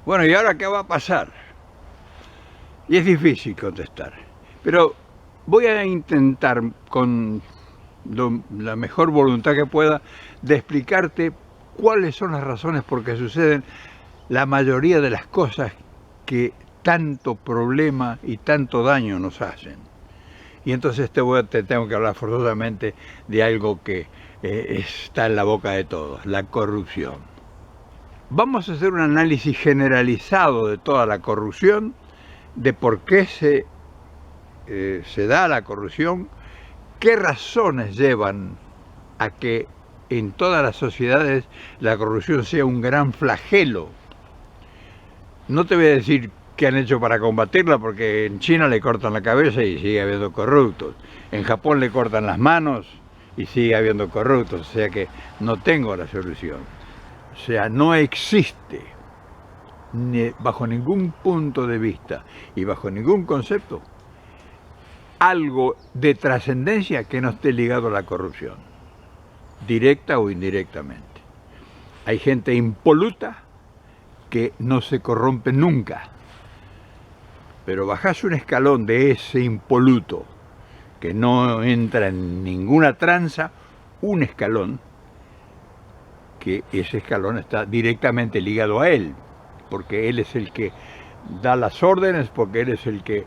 Bueno, ¿y ahora qué va a pasar? Y es difícil contestar, pero voy a intentar con la mejor voluntad que pueda de explicarte cuáles son las razones por qué suceden la mayoría de las cosas que tanto problema y tanto daño nos hacen. Y entonces te tengo que hablar forzosamente de algo que está en la boca de todos, la corrupción. Vamos a hacer un análisis generalizado de toda la corrupción, de por qué se da la corrupción, qué razones llevan a que en todas las sociedades la corrupción sea un gran flagelo. No te voy a decir qué han hecho para combatirla, porque en China le cortan la cabeza y sigue habiendo corruptos. En Japón le cortan las manos y sigue habiendo corruptos, o sea que no tengo la solución. O sea, no existe, bajo ningún punto de vista y bajo ningún concepto, algo de trascendencia que no esté ligado a la corrupción, directa o indirectamente. Hay gente impoluta que no se corrompe nunca, pero bajás un escalón de ese impoluto que no entra en ninguna tranza, un escalón, que ese escalón está directamente ligado a él, porque él es el que da las órdenes, porque él es el que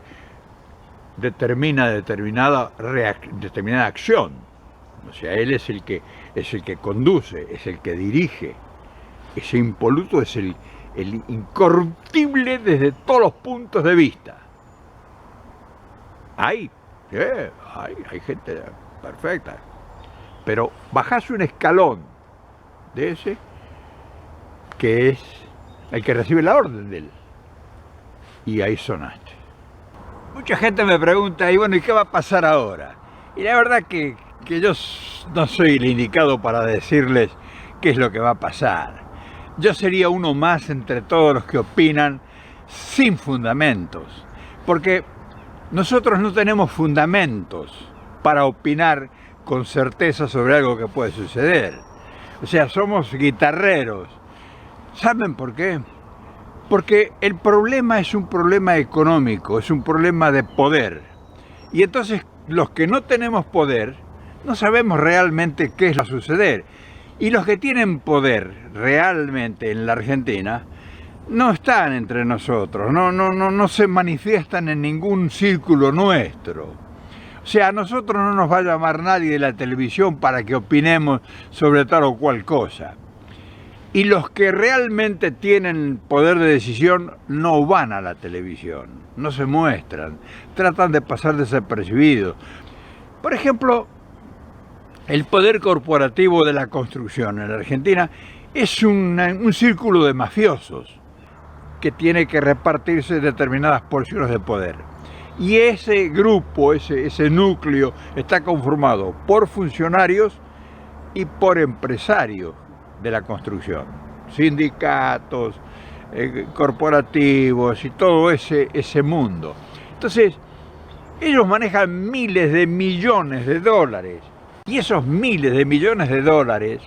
determina determinada acción. O sea, él es el que conduce, es el que dirige. Ese impoluto es el incorruptible desde todos los puntos de vista. Hay gente perfecta, pero bajás un escalón de ese que es el que recibe la orden de él, y ahí sonaste. Mucha gente me pregunta, y bueno, ¿y qué va a pasar ahora? Y la verdad que yo no soy el indicado para decirles qué es lo que va a pasar. Yo sería uno más entre todos los que opinan sin fundamentos, porque nosotros no tenemos fundamentos para opinar con certeza sobre algo que puede suceder. O sea, somos guitarreros. ¿Saben por qué? Porque el problema es un problema económico, es un problema de poder. Y entonces los que no tenemos poder no sabemos realmente qué es lo que va a suceder. Y los que tienen poder realmente en la Argentina no están entre nosotros, no se manifiestan en ningún círculo nuestro. O sea, a nosotros no nos va a llamar nadie de la televisión para que opinemos sobre tal o cual cosa. Y los que realmente tienen poder de decisión no van a la televisión, no se muestran, tratan de pasar desapercibidos. Por ejemplo, el poder corporativo de la construcción en la Argentina es un círculo de mafiosos que tiene que repartirse determinadas porciones de poder. Y ese grupo, ese núcleo, está conformado por funcionarios y por empresarios de la construcción, sindicatos, corporativos y todo ese mundo. Entonces, ellos manejan miles de millones de dólares, y esos miles de millones de dólares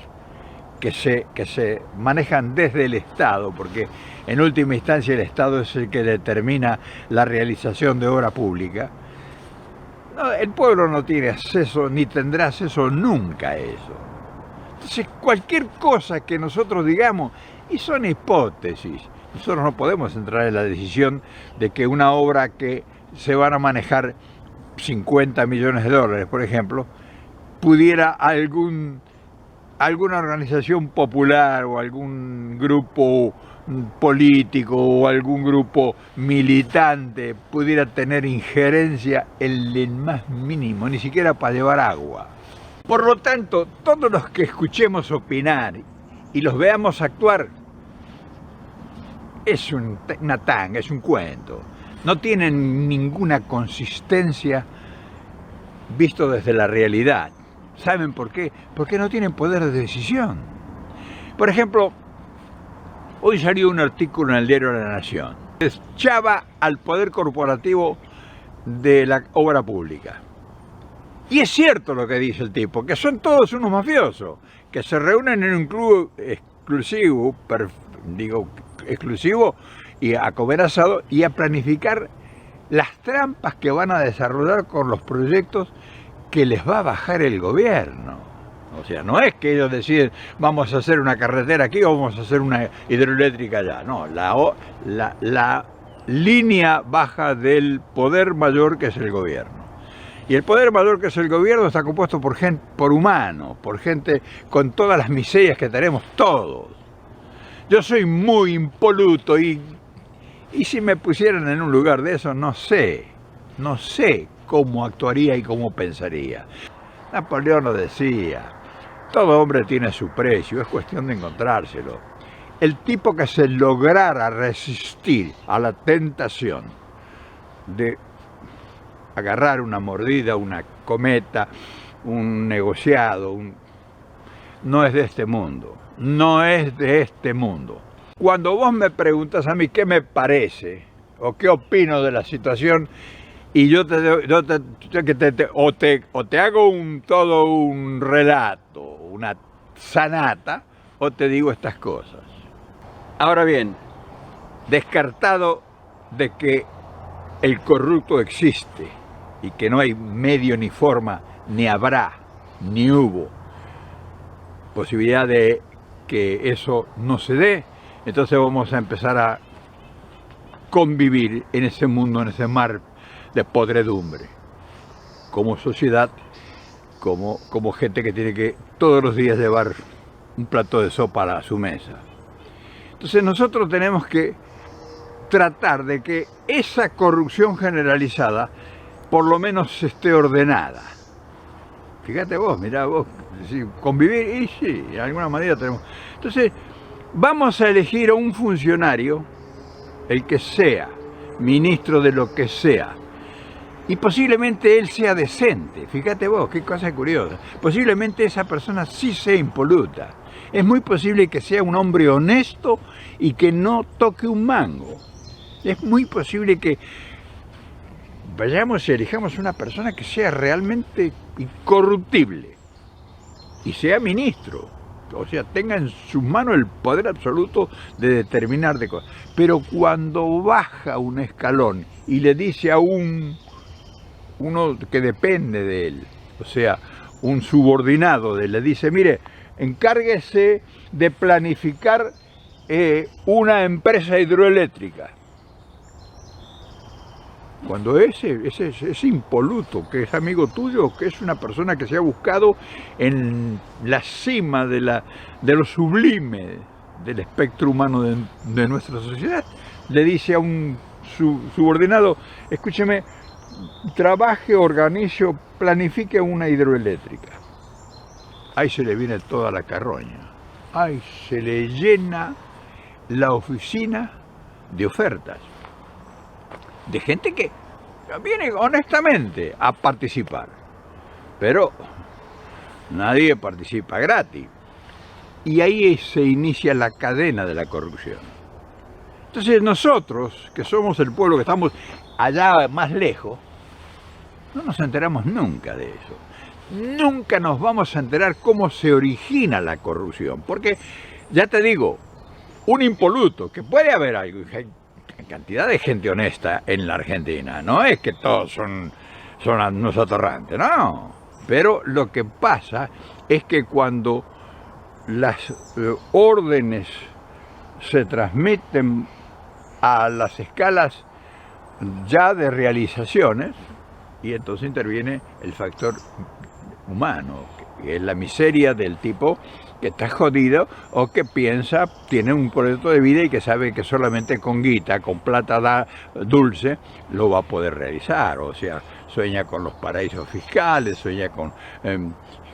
que se manejan desde el Estado, porque en última instancia el Estado es el que determina la realización de obra pública, el pueblo no tiene acceso ni tendrá acceso nunca a eso. Entonces, cualquier cosa que nosotros digamos, y son hipótesis, nosotros no podemos entrar en la decisión de que una obra que se van a manejar 50 millones de dólares, por ejemplo, pudiera alguna organización popular o algún grupo político o algún grupo militante pudiera tener injerencia en el más mínimo, ni siquiera para llevar agua. Por lo tanto, todos los que escuchemos opinar y los veamos actuar, es una tanga, es un cuento. No tienen ninguna consistencia visto desde la realidad. ¿Saben por qué? Porque no tienen poder de decisión. Por ejemplo, hoy salió un artículo en el diario La Nación. Echaba al poder corporativo de la obra pública. Y es cierto lo que dice el tipo, que son todos unos mafiosos, que se reúnen en un club exclusivo, exclusivo y a comer asado y a planificar las trampas que van a desarrollar con los proyectos que les va a bajar el gobierno. O sea, no es que ellos deciden vamos a hacer una carretera aquí o vamos a hacer una hidroeléctrica allá. No, la línea baja del poder mayor que es el gobierno. Y el poder mayor que es el gobierno está compuesto por gente, por humanos, por gente con todas las miserias que tenemos todos. Yo soy muy impoluto y si me pusieran en un lugar de eso, no sé cómo actuaría y cómo pensaría. Napoleón lo decía, todo hombre tiene su precio, es cuestión de encontrárselo. El tipo que se lograra resistir a la tentación de agarrar una mordida, una cometa, un negociado, no es de este mundo, no es de este mundo. Cuando vos me preguntas a mí qué me parece o qué opino de la situación y yo te hago todo un relato, una sanata, o te digo estas cosas. Ahora bien, descartado de que el corrupto existe y que no hay medio ni forma, ni habrá, ni hubo posibilidad de que eso no se dé, entonces vamos a empezar a convivir en ese mundo, en ese mar de podredumbre, como sociedad, como gente que tiene que todos los días llevar un plato de sopa a su mesa. Entonces nosotros tenemos que tratar de que esa corrupción generalizada por lo menos esté ordenada. Fíjate vos, mirá vos, convivir, y sí, de alguna manera tenemos. Entonces, vamos a elegir a un funcionario, el que sea, ministro de lo que sea, y posiblemente él sea decente. Fíjate vos, qué cosa curiosa. Posiblemente esa persona sí sea impoluta. Es muy posible que sea un hombre honesto y que no toque un mango. Es muy posible que vayamos y elijamos una persona que sea realmente incorruptible y sea ministro, o sea, tenga en sus manos el poder absoluto de determinar de cosas. Pero cuando baja un escalón y le dice a uno que depende de él, o sea, un subordinado de él, le dice, mire, encárguese de planificar una empresa hidroeléctrica. Cuando ese impoluto, que es amigo tuyo, que es una persona que se ha buscado en la cima de lo sublime del espectro humano de nuestra sociedad, le dice a un subordinado, escúcheme, trabaje, organice, planifique una hidroeléctrica. Ahí se le viene toda la carroña, ahí se le llena la oficina de ofertas, de gente que viene honestamente a participar, pero nadie participa gratis. Y ahí se inicia la cadena de la corrupción. Entonces nosotros, que somos el pueblo que estamos allá más lejos, no nos enteramos nunca de eso. Nunca nos vamos a enterar cómo se origina la corrupción. Porque, ya te digo, un impoluto, que puede haber algo, cantidad de gente honesta en la Argentina, no es que todos son unos atorrantes, no. Pero lo que pasa es que cuando las órdenes se transmiten a las escalas ya de realizaciones, y entonces interviene el factor humano, que es la miseria del tipo que está jodido o que piensa, tiene un proyecto de vida y que sabe que solamente con guita, con plata dulce, lo va a poder realizar. O sea, sueña con los paraísos fiscales, sueña con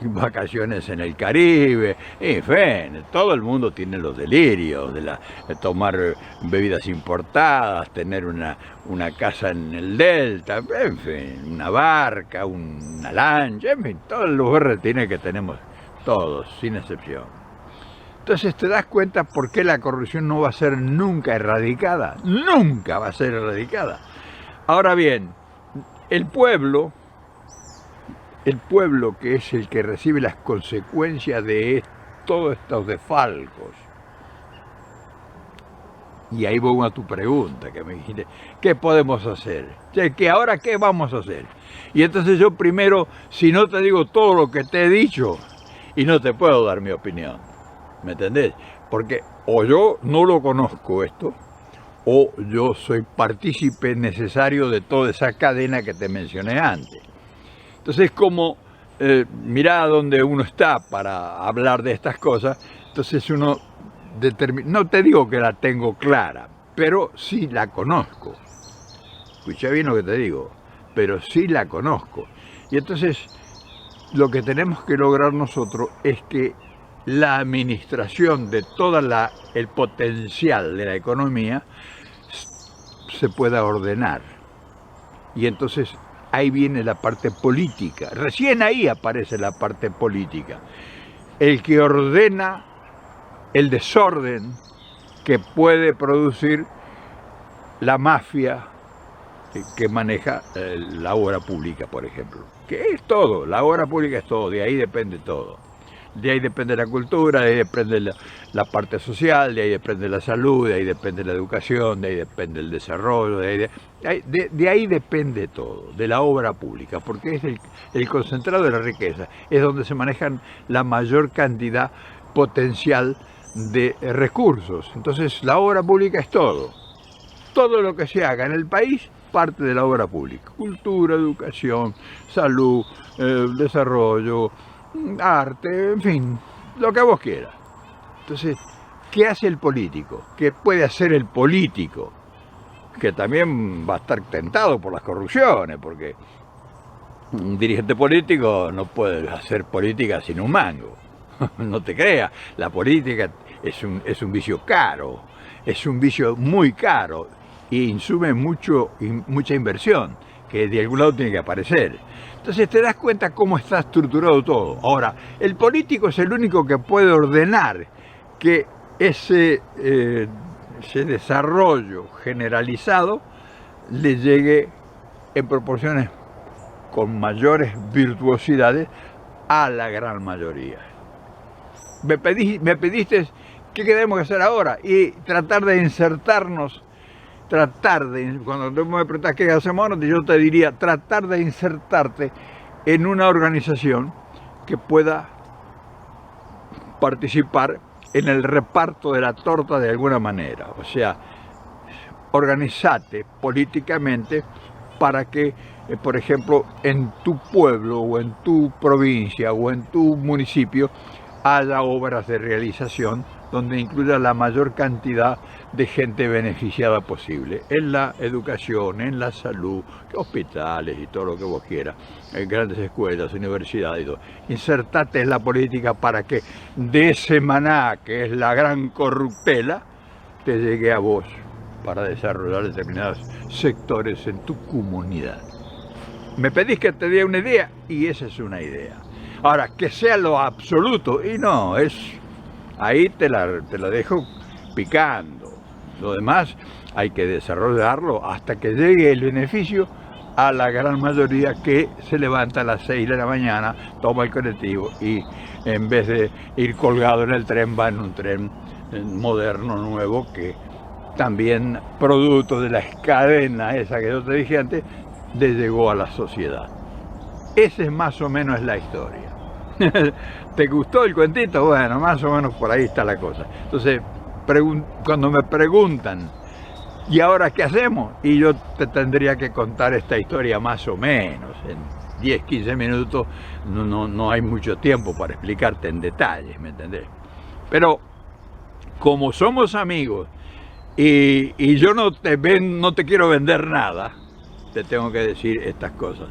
vacaciones en el Caribe, en fin, todo el mundo tiene los delirios de tomar bebidas importadas, tener una casa en el Delta, en fin, una barca, una lancha, en fin, todos los berretines que tenemos todos, sin excepción. Entonces te das cuenta por qué la corrupción no va a ser nunca erradicada, nunca va a ser erradicada. Ahora bien, el pueblo que es el que recibe las consecuencias de todos estos desfalcos, Y ahí voy a tu pregunta, que me dijiste, ¿qué podemos hacer? ¿Que ahora qué vamos a hacer? Y entonces yo primero, si no te digo todo lo que te he dicho, y no te puedo dar mi opinión, ¿me entendés? Porque o yo no lo conozco esto, o yo soy partícipe necesario de toda esa cadena que te mencioné antes. Entonces, como mirá dónde uno está para hablar de estas cosas, entonces uno determina, no te digo que la tengo clara, pero sí la conozco. Escucha bien lo que te digo, pero sí la conozco. Y entonces, lo que tenemos que lograr nosotros es que la administración de todo el potencial de la economía se pueda ordenar. Y entonces ahí viene la parte política. Recién ahí aparece la parte política. El que ordena el desorden que puede producir la mafia que maneja la obra pública, por ejemplo. Que es todo, la obra pública es todo, de ahí depende todo. De ahí depende la cultura, de ahí depende la parte social, de ahí depende la salud, de ahí depende la educación, de ahí depende el desarrollo, de ahí depende todo, de la obra pública, porque es el concentrado de la riqueza, es donde se manejan la mayor cantidad potencial de recursos. Entonces la obra pública es todo. Todo lo que se haga en el país parte de la obra pública. Cultura, educación, salud, desarrollo, arte, en fin, lo que vos quieras. Entonces, ¿qué hace el político? ¿Qué puede hacer el político? Que también va a estar tentado por las corrupciones, porque un dirigente político no puede hacer política sin un mango. No te creas, la política es un vicio caro, es un vicio muy caro y insume mucha inversión, que de algún lado tiene que aparecer. Entonces te das cuenta cómo está estructurado todo. Ahora, el político es el único que puede ordenar que ese desarrollo generalizado le llegue en proporciones con mayores virtuosidades a la gran mayoría. Me pediste qué tenemos que hacer ahora y tratar de insertarnos, cuando tú me preguntas qué hacemos ahora, yo te diría tratar de insertarte en una organización que pueda participar en el reparto de la torta de alguna manera. O sea, organizate políticamente para que, por ejemplo, en tu pueblo o en tu provincia o en tu municipio haya obras de realización donde incluya la mayor cantidad de gente beneficiada posible, en la educación, en la salud, hospitales y todo lo que vos quieras, en grandes escuelas, universidades y todo. Insertate en la política para que de ese maná, que es la gran corruptela, te llegue a vos para desarrollar determinados sectores en tu comunidad. Me pedís que te dé una idea y esa es una idea. Ahora, que sea lo absoluto, y no, ahí te la dejo picando. Lo demás hay que desarrollarlo hasta que llegue el beneficio a la gran mayoría que se levanta a las 6 de la mañana, toma el colectivo y en vez de ir colgado en el tren, va en un tren moderno, nuevo, que también producto de la cadena esa que yo te dije antes, le llegó a la sociedad. Esa es más o menos la historia. ¿Te gustó el cuentito? Bueno, más o menos por ahí está la cosa. Entonces, cuando me preguntan, ¿y ahora qué hacemos? Y yo te tendría que contar esta historia más o menos. En 10, 15 minutos no hay mucho tiempo para explicarte en detalles, ¿me entendés? Pero, como somos amigos y yo no te quiero vender nada, te tengo que decir estas cosas.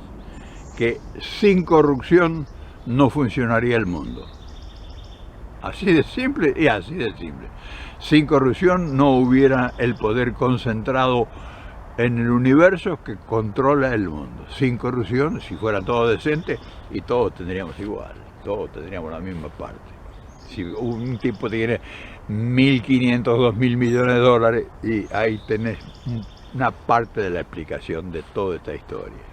Que sin corrupción no funcionaría el mundo. Así de simple y así de simple. Sin corrupción no hubiera el poder concentrado en el universo que controla el mundo. Sin corrupción, si fuera todo decente, y todos tendríamos igual, todos tendríamos la misma parte. Si un tipo tiene 1.500, 2.000 millones de dólares, y ahí tenés una parte de la explicación de toda esta historia.